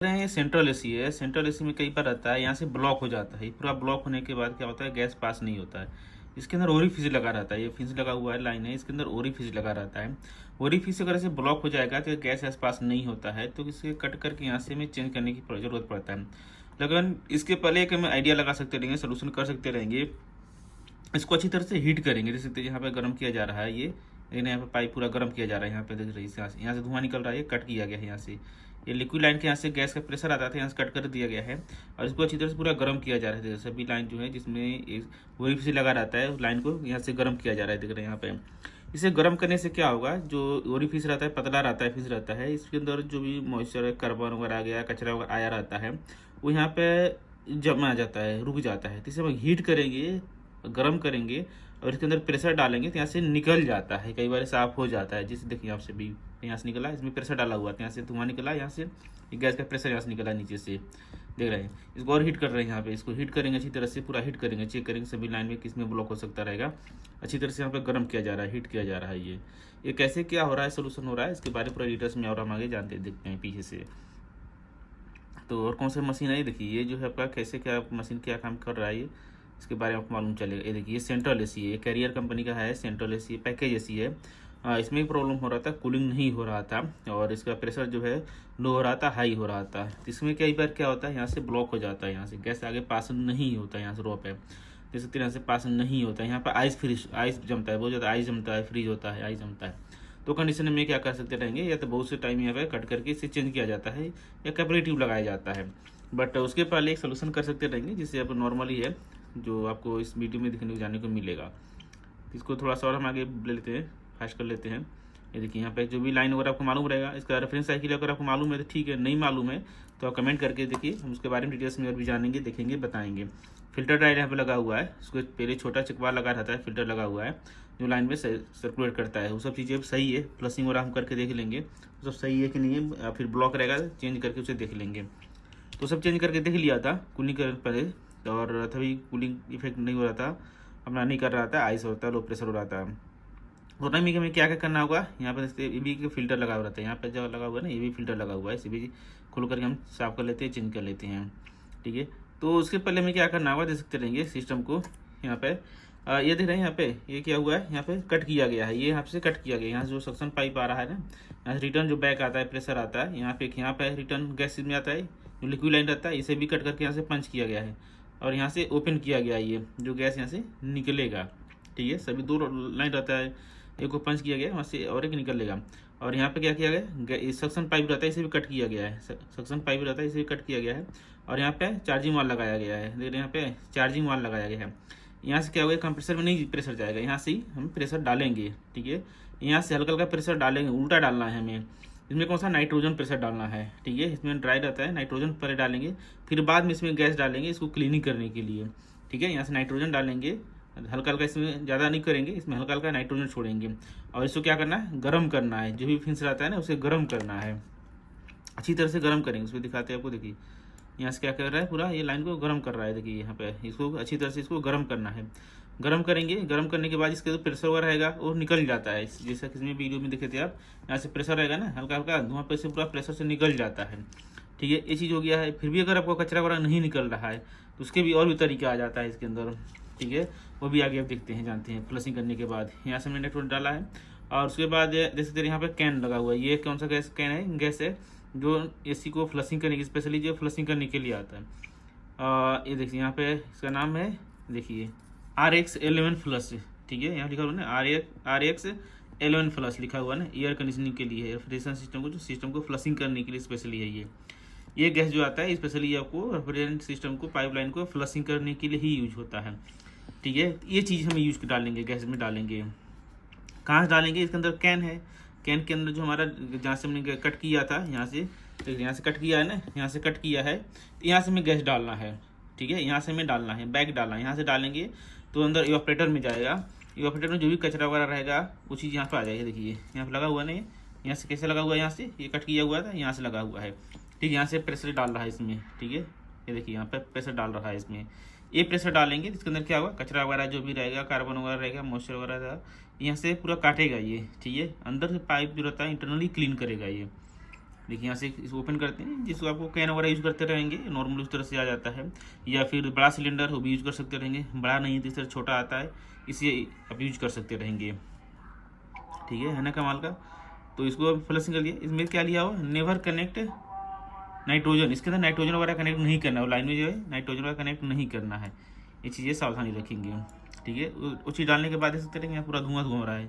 रहे हैं central AC है। सेंट्रल एसी में कई बार रहता है, यहाँ से ब्लॉक हो जाता है। पूरा ब्लॉक होने के बाद क्या होता है, गैस पास नहीं होता है। इसके अंदर ओरिफिस लगा रहता है, ये फिज लगा हुआ है, लाइन है, इसके अंदर ओरिफिस लगा रहता है। ओरिफिस अगर ऐसे ब्लॉक हो जाएगा तो गैस पास नहीं होता है, तो इसे कट करके यहाँ से हमें चेंज करने की जरूरत पड़ता है। लेकिन इसके पहले एक हम आइडिया लगा सकते रहेंगे, सोल्यूशन कर सकते रहेंगे। इसको अच्छी तरह से हीट करेंगे। जैसे यहाँ पे गर्म किया जा रहा है, ये लेकिन यहाँ पे पाइप पूरा गर्म किया जा रहा है। यहाँ पे देख रही है, यहाँ से धुआं निकल रहा है, ये कट किया गया है। यहाँ से ये लिक्विड लाइन के यहाँ से गैस का प्रेशर आता था, यहाँ से कट कर दिया गया है और इसको अच्छी तरह से पूरा गर्म किया जा रहा है। सभी लाइन जो है जिसमें वही से लगा रहता है, उस लाइन को यहाँ से गर्म किया जा रहा है, देख रहे हैं यहाँ पे। इसे गर्म करने से क्या होगा, जो ओरिफिस रहता है, पतला रहता है, फिस रहता है, इसके अंदर जो भी मॉइस्चर, कार्बन वगैरह आ गया, कचरा वगैरह आया रहता है, वो यहाँ पे जमा जाता है, रुक जाता है। तो इसे हम हीट करेंगे, गर्म करेंगे और इसके अंदर प्रेशर डालेंगे तो यहाँ से निकल जाता है, कई बार साफ हो जाता है। जैसे देखिए यहाँ से भी यहाँ से निकला, इसमें प्रेशर डाला हुआ था, यहाँ से धुआं निकला, यहाँ से गैस का प्रेशर यहाँ से निकला नीचे से, देख रहे हैं। इसको और हीट कर रहे हैं यहाँ पे, इसको हीट करेंगे अच्छी तरह से, पूरा हीट करेंगे, चेक करेंगे सभी लाइन में किस में ब्लॉक हो सकता रहेगा। अच्छी तरह से यहाँ पे गर्म किया जा रहा है, हीट किया जा रहा है। ये कैसे क्या हो रहा है, सोल्यूशन हो रहा है, इसके बारे में पूरा डिटेल्स में और हम आगे जानते देखते हैं पीछे से। तो और कौन सा मशीन है, ये देखिए, ये जो है आपका कैसे क्या मशीन क्या काम कर रहा है, ये इसके बारे में आपको मालूम चलेगा। ये देखिए, ये सेंट्रल एसी है, ये कैरियर कंपनी का है, सेंट्रल एसी पैकेज एसी है। इसमें भी प्रॉब्लम हो रहा था, कूलिंग नहीं हो रहा था और इसका प्रेशर जो है लो हो रहा था, हाई हो रहा था। तो इसमें कई बार क्या होता है, यहाँ से ब्लॉक हो जाता है, यहाँ से गैस आगे पास नहीं होता है, यहाँ से रो पे जैसे तरह से पास नहीं होता है। यहाँ पर आइस जमता है, बहुत ज़्यादा आइस जमता है, फ्रीज होता है, आइस जमता है। तो कंडीशन में क्या कर सकते रहेंगे, या तो बहुत से टाइम यहाँ पे कट करके इसे चेंज किया जाता है या कैपेसिटिव लगाया जाता है। बट उसके पहले एक सोल्यूशन कर सकते रहेंगे, जिससे आप नॉर्मली है जो आपको इस वीडियो में देखने को जाने को मिलेगा। इसको थोड़ा सा और हम आगे ले लेते हैं, फास्ट कर लेते हैं। ये देखिए, यहाँ पे जो भी लाइन वगैरह आपको मालूम रहेगा, इसका रेफरेंस साइकिल अगर आपको मालूम है तो ठीक है, नहीं मालूम है तो आप कमेंट करके देखिए, हम उसके बारे में डिटेल्स में और भी जानेंगे, देखेंगे, बताएंगे। फिल्टर डायल यहाँ पे लगा हुआ है, उसको पहले छोटा चकवा लगा रहता है, फिल्टर लगा हुआ है जो लाइन में सर्कुलेट करता है। वो सब चीज़ें सही है, फ्लशिंग वगैरह हम करके देख लेंगे वो सब सही है कि नहीं है, फिर ब्लॉक रहेगा चेंज करके उसे देख लेंगे। तो सब चेंज करके देख लिया था कूलिंग कर पहले, और तभी कूलिंग इफेक्ट नहीं हो रहा था, अपना नहीं कर रहा था, आइस होता है, लो प्रेशर हो रहा था। तो टाइम में हमें क्या क्या करना होगा, यहाँ पर ये भी फिल्टर लगा हुआ रहता है, यहाँ पर जो लगा हुआ है ना, ये भी फिल्टर लगा हुआ है, इसे भी खोल करके हम साफ कर लेते हैं, चेंज कर लेते हैं, ठीक है। तो उसके पहले हमें क्या करना होगा, देख सकते रहेंगे सिस्टम को। यहाँ पे ये देख रहे हैं, यहाँ पे ये क्या हुआ है, यहाँ पे कट किया गया है, ये यहाँ से कट किया गया, यहाँ से जो सक्शन पाइप आ रहा है ना, यहाँ से रिटर्न जो बैक आता है, प्रेशर आता है, यहाँ पे रिटर्न गैस में आता है, जो लिक्विड लाइन रहता है, इसे भी कट करके यहाँ से पंच किया गया है और यहाँ से ओपन किया गया है, ये जो गैस यहाँ से निकलेगा, ठीक है। सभी दो लाइन रहता है, एक को पंच किया गया वहाँ से और एक निकलेगा। और यहाँ पे क्या किया गया, सक्शन पाइप रहता है, इसे भी कट किया गया है, सक्शन पाइप रहता है, इसे भी कट किया गया है। और यहाँ पे चार्जिंग वाल लगाया गया है, देख रहे हैं यहाँ पे चार्जिंग वाल लगाया गया है। यहाँ से क्या होगा, कंप्रेसर में नहीं प्रेशर जाएगा, यहाँ से ही हम प्रेशर डालेंगे, ठीक है। यहाँ से हल्का हल्का प्रेशर डालेंगे, उल्टा डालना है हमें। इसमें कौन सा नाइट्रोजन प्रेशर डालना है, ठीक है। इसमें ड्राई रहता है, नाइट्रोजन पहले डालेंगे, फिर बाद में इसमें गैस डालेंगे इसको क्लीनिंग करने के लिए, ठीक है। यहाँ से नाइट्रोजन डालेंगे हल्का हल्का, इसमें ज़्यादा नहीं करेंगे, इसमें हल्का हल्का नाइट्रोजन छोड़ेंगे और इसको क्या करना है, गर्म करना है। जो भी फिंस रहता है ना, उसे गर्म करना है, अच्छी तरह से गर्म करेंगे। उसमें दिखाते हैं आपको, देखिए यहाँ से क्या कर रहा है, पूरा ये लाइन को गर्म कर रहा है। देखिए यहाँ पे इसको अच्छी तरह से इसको गर्म करना है, गर्म करेंगे। गर्म करने के बाद इसके जो प्रेशर वगैरह रहेगा वो निकल जाता है, जैसा किसी वीडियो में देखे थे आप, यहाँ से प्रेशर रहेगा ना, हल्का हल्का धुआं पे से पूरा प्रेशर से निकल जाता है, ठीक है। ये चीज़ हो गया है। फिर भी अगर आपको कचरा वगैरह नहीं निकल रहा है तो उसके भी और भी तरीका आ जाता है इसके अंदर, ठीक है। वो भी आगे आप देखते हैं, जानते हैं। फ्लशिंग करने के बाद यहाँ से हमने नेटवर्क डाला है और उसके बाद देख सकते हैं यहाँ पे कैन लगा हुआ है। ये कौन सा गैस कैन है, गैस है जो एसी को फ्लशिंग करने की, स्पेशली जो फ्लशिंग करने के लिए आता है। ये देखिए यहाँ पे इसका नाम है, देखिए RX11 फ्लश, ठीक है। यहाँ लिखा हुआ ना RX11 फ्लश लिखा हुआ ना, एयर कंडीशनिंग के लिए है, रेफ्रिजरेशन सिस्टम को, जो सिस्टम को फ्लशिंग करने के लिए स्पेशली है ये गैस जो आता है, स्पेशली आपको रेफ्रिजरेशन सिस्टम को, पाइपलाइन को फ्लशिंग करने के लिए ही यूज होता है, ठीक है। ये चीज़ हम यूज डालेंगे, गैस में डालेंगे। कहाँ से डालेंगे, इसके अंदर कैन है, कैन के अंदर जो हमारा जहाँ से हमने कट किया था, यहाँ से तो यहाँ से कट किया है ना, यहाँ से कट किया है, तो यहाँ से हमें गैस डालना है, ठीक है। यहाँ से हमें डालना है, बैग डालना है, यहाँ से डालेंगे तो अंदर इवापोरेटर में जाएगा। इवापोरेटर में जो भी कचरा वगैरह रहेगा वो चीज़ यहाँ पर आ जाएगी। देखिए यहाँ पर लगा हुआ नहीं, यहाँ से कैसे लगा हुआ है, यहाँ से ये कट किया हुआ था, यहाँ से लगा हुआ है, ठीक है। यहाँ से प्रेशर डाल रहा है इसमें, ठीक है। ये देखिए यहाँ पर प्रेशर डाल रहा है इसमें, ये प्रेशर डालेंगे, इसके अंदर क्या होगा, कचरा वगैरह जो भी रहेगा, कार्बन वगैरह रहेगा, मॉइस्चर वगैरह रहेगा, यहाँ से पूरा काटेगा ये, ठीक है। अंदर से पाइप जो रहता है इंटरनली क्लीन करेगा ये, देखिए यहाँ से इसको ओपन करते हैं, जिसको आपको कैन वगैरह यूज़ करते रहेंगे नॉर्मल उस तरह से आ जाता है, या फिर बड़ा सिलेंडर वो भी यूज़ कर सकते रहेंगे, बड़ा नहीं तो इस तरह छोटा आता है, इसे आप यूज कर सकते रहेंगे। ठीक है ना कमाल का। तो इसको फ्लशिंग कर लिया। इसमें क्या लिया हो, नेवर कनेक्ट नाइट्रोजन, इसके अंदर नाइट्रोजन वगैरह कनेक्ट नहीं करना है, लाइन में जो है नाइट्रोजन वगैरह कनेक्ट नहीं करना है, ये चीज़ें सावधानी रखेंगे। ठीक है, वो चीज़ डालने के बाद ऐसे करेंगे, यहाँ पूरा धुआं धुआं हो रहा है।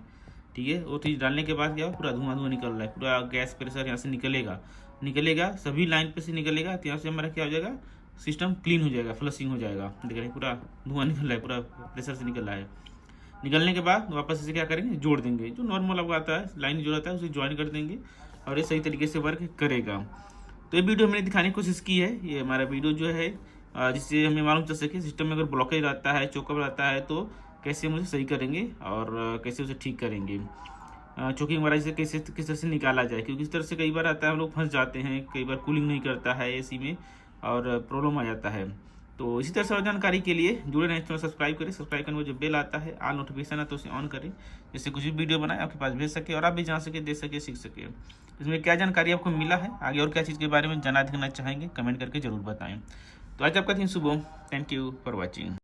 ठीक है, वो चीज़ डालने के बाद क्या हो, पूरा धुआं धुआं निकल रहा है, पूरा गैस प्रेशर यहाँ से निकलेगा सभी लाइन पे से निकलेगा, तो यहाँ से हमारा क्या हो जाएगा, सिस्टम क्लीन हो जाएगा, फ्लशिंग हो जाएगा। देख रहे हैं पूरा धुआं निकल रहा है, पूरा प्रेशर से निकल रहा है। निकलने के बाद वापस इसे क्या करेंगे, जोड़ देंगे, जो नॉर्मल आपको आता है लाइन जो रहता है उसे ज्वाइन कर देंगे और ये सही तरीके से वर्क करेगा। तो ये वीडियो मैंने दिखाने की कोशिश की है, ये हमारा वीडियो जो है जिससे हमें मालूम चल सके सिस्टम में अगर ब्लॉकेज रहता है, चोकअप रहता है, तो कैसे हम उसे सही करेंगे और कैसे उसे ठीक करेंगे, चोकिंग वगैरह से कैसे किस तरह से निकाला जाए, क्योंकि इस तरह से कई बार आता है हम लोग फंस जाते हैं, कई बार कूलिंग नहीं करता है एसी में और प्रॉब्लम आ जाता है। तो इसी तरह से और जानकारी के लिए जुड़े रहें, चैनल सब्सक्राइब करें, सब्सक्राइब करने में जो बेल आता है ऑल नोटिफिकेशन है तो उसे ऑन करें, जिससे कुछ भी वीडियो बनाए आपके पास भेज सके और आप भी जान सके, देख सके, सीख सके। इसमें क्या जानकारी आपको मिला है, आगे और क्या चीज़ के बारे में जानना देखना चाहेंगे, कमेंट करके जरूर बताएं। तो आज आपका दिन शुभ हो। Thank you for watching.